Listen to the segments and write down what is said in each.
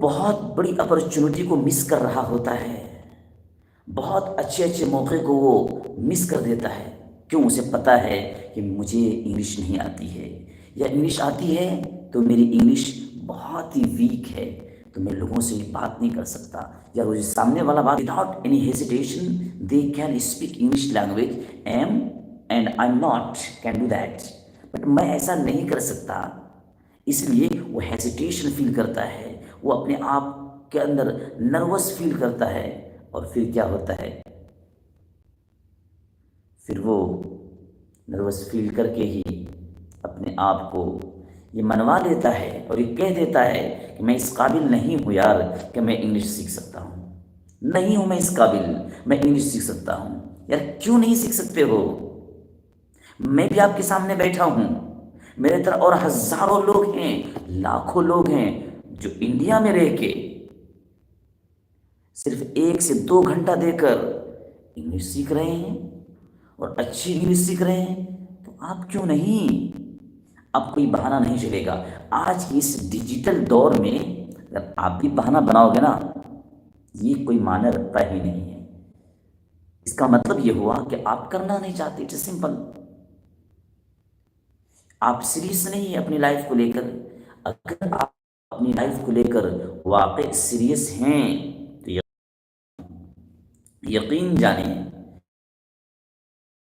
بہت بڑی اپرچونٹی کو مس کر رہا ہوتا ہے، بہت اچھے اچھے موقع کو وہ مس کر دیتا ہے۔ کیوں؟ اسے پتہ ہے کہ مجھے انگلش نہیں آتی ہے، یا انگلش آتی ہے تو میری انگلش بہت ہی ویک ہے، تو میں لوگوں سے بات نہیں کر سکتا، یا وہ سامنے والا بات without any hesitation they can speak English language am and I am not can do that, but میں ایسا نہیں کر سکتا، اس لیے وہ ہیزیٹیشن فیل کرتا ہے، وہ اپنے آپ کے اندر نروس فیل کرتا ہے، اور پھر کیا ہوتا ہے؟ پھر وہ نروس فیل کر کے ہی اپنے آپ کو یہ منوا لیتا ہے اور یہ کہہ دیتا ہے کہ میں اس قابل نہیں ہوں یار کہ میں انگلش سیکھ سکتا ہوں، نہیں ہوں میں اس قابل، میں انگلش سیکھ سکتا ہوں۔ یار کیوں نہیں سیکھ سکتے ہو؟ میں بھی آپ کے سامنے بیٹھا ہوں، میرے طرح اور ہزاروں لوگ ہیں، لاکھوں لوگ ہیں جو انڈیا میں رہ کے صرف 1 سے 2 گھنٹہ دے کر انگلش سیکھ رہے ہیں، اور اچھی انگلش سیکھ رہے ہیں، تو آپ کیوں نہیں؟ اب کوئی بہانہ نہیں چلے گا۔ آج کی اس ڈیجیٹل دور میں اگر آپ بھی بہانہ بناؤ گے نا، یہ کوئی معنی رکھتا ہی نہیں ہے۔ اس کا مطلب یہ ہوا کہ آپ کرنا نہیں چاہتے، اٹس سمپل، آپ سیریس نہیں ہیں اپنی لائف کو لے کر۔ اگر آپ اپنی لائف کو لے کر واقع سیریس ہیں تو یقین جانیں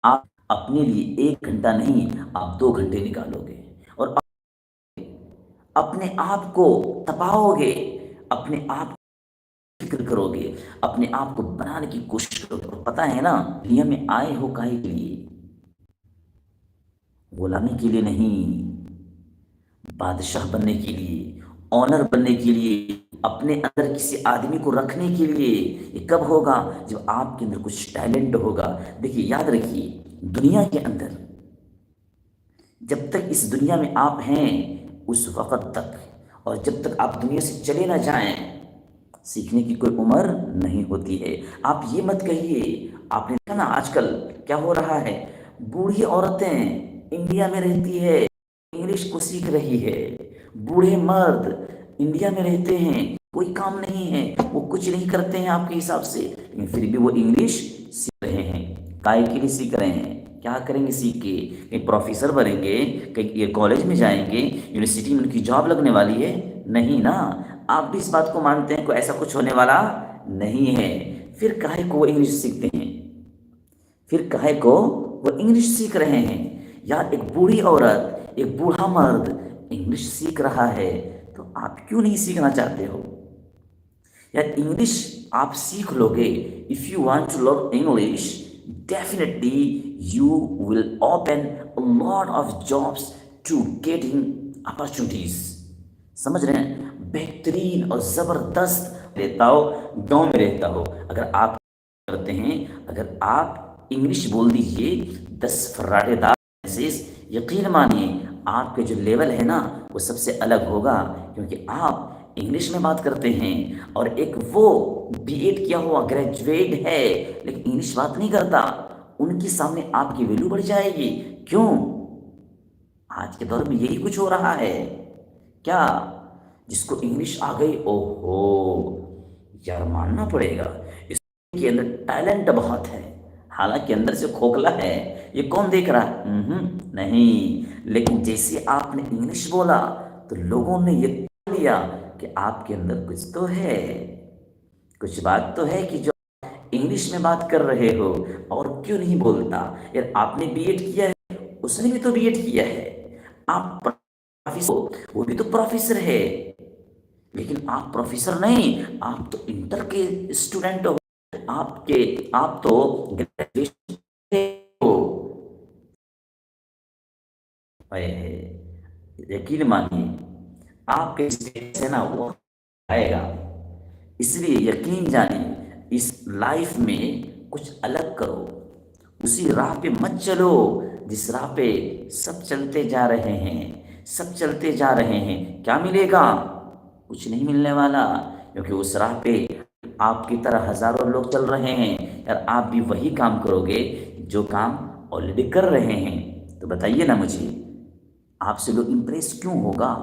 آپ اپنے لیے 1 گھنٹہ نہیں، آپ 2 گھنٹے نکالو گے، اور اپنے آپ کو تپاؤ گے، اپنے آپ کو فکر کرو گے، اپنے آپ کو بنانے کی کوشش کرو گے۔ اور پتہ ہے نا، دنیا میں آئے ہو کاہے کے لیے؟ غلامی کے لیے نہیں، بادشاہ بننے کے لیے، آنر بننے کے لیے، اپنے اندر کسی آدمی کو رکھنے کے لیے۔ یہ کب ہوگا؟ جب آپ کے اندر کچھ ٹیلنٹ ہوگا۔ دیکھیے، یاد رکھیے، دنیا کے اندر جب تک اس دنیا میں آپ ہیں اس وقت تک، اور جب تک آپ دنیا سے چلے نہ جائیں، سیکھنے کی کوئی عمر نہیں ہوتی ہے۔ آپ یہ مت کہیے، آپ نے دیکھا نا آج کل کیا ہو رہا ہے، بوڑھی عورتیں انڈیا میں رہتی ہے، انگلش کو سیکھ رہی ہے، بوڑھے مرد انڈیا میں رہتے ہیں، کوئی کام نہیں ہے، وہ کچھ نہیں کرتے ہیں آپ کے حساب سے، لیکن پھر بھی وہ انگلش سیکھ رہے ہیں۔ کائے کے لیے سیکھ رہے ہیں؟ کیا کریں گے سیکھ کے؟ کہیں پروفیسر بنیں گے؟ کہیں یہ کالج میں جائیں گے؟ یونیورسٹی میں ان کی جاب لگنے والی ہے؟ نہیں نا۔ آپ بھی اس بات کو مانتے ہیں کہ ایسا کچھ ہونے والا نہیں ہے، پھر کاہے کو وہ انگلش سیکھتے ہیں؟ پھر کاہے کو وہ انگلش سیکھ رہے ہیں؟ یار ایک بوڑھی عورت، ایک بوڑھا مرد انگلش سیکھ رہا ہے، تو آپ کیوں نہیں سیکھنا چاہتے ہو؟ یار انگلش آپ سیکھ لو گے، if you want to learn English definitely you will open lot of jobs to getting opportunities. سمجھ رہے ہیں؟ بہترین اور زبردست رہتا ہو، گاؤں میں رہتا ہو، اگر آپ کرتے ہیں، اگر آپ انگلش بول دیجئے 10 فراٹے دار میسیج، یقین مانیے آپ کے جو لیول ہے نا وہ سب سے الگ ہوگا، کیونکہ آپ انگلش میں بات کرتے ہیں، اور ایک وہ بی ایڈ کیا ہوا گریجویٹ ہے لیکن انگلش بات نہیں کرتا، ان کے سامنے آپ کی ویلیو بڑھ جائے گی۔ کیوں؟ آج کے دور میں یہی کچھ ہو رہا ہے کیا؟ جس کو انگلش آ گئی، او ہو یار ماننا پڑے گا اس کے اندر ٹیلنٹ بہت ہے، حالانکہ اندر سے کھوکھلا ہے، یہ کون دیکھ رہا ہے؟ نہیں، لیکن جیسے آپ نے انگلش بولا تو لوگوں نے یہ کہہ لیا کہ آپ کے اندر کچھ تو ہے، کچھ بات تو ہے کہ جو انگلش میں بات کر رہے ہو، اور کیوں نہیں بولتا؟ یار آپ نے بی ایڈ کیا ہے، اس نے بھی تو بی ایڈ کیا ہے، آپ پروفیسر ہو، وہ بھی تو پروفیسر ہے، لیکن آپ پروفیسر نہیں، آپ تو انٹر کے اسٹوڈنٹ ہو، آپ تو گریجویشن ہو۔ یقین مانیے آپ کے سے نا وہ آئے گا، اس لیے یقین جانیں اس لائف میں کچھ الگ کرو، اسی راہ پہ مت چلو جس راہ پہ سب چلتے جا رہے ہیں، سب چلتے جا رہے ہیں۔ کیا ملے گا؟ کچھ نہیں ملنے والا، کیونکہ اس راہ پہ آپ کی طرح ہزاروں لوگ چل رہے ہیں، اور آپ بھی وہی کام کرو گے جو کام آلریڈی کر رہے ہیں۔ تو بتائیے نا مجھے، آپ سے لوگ امپریس کیوں ہوگا؟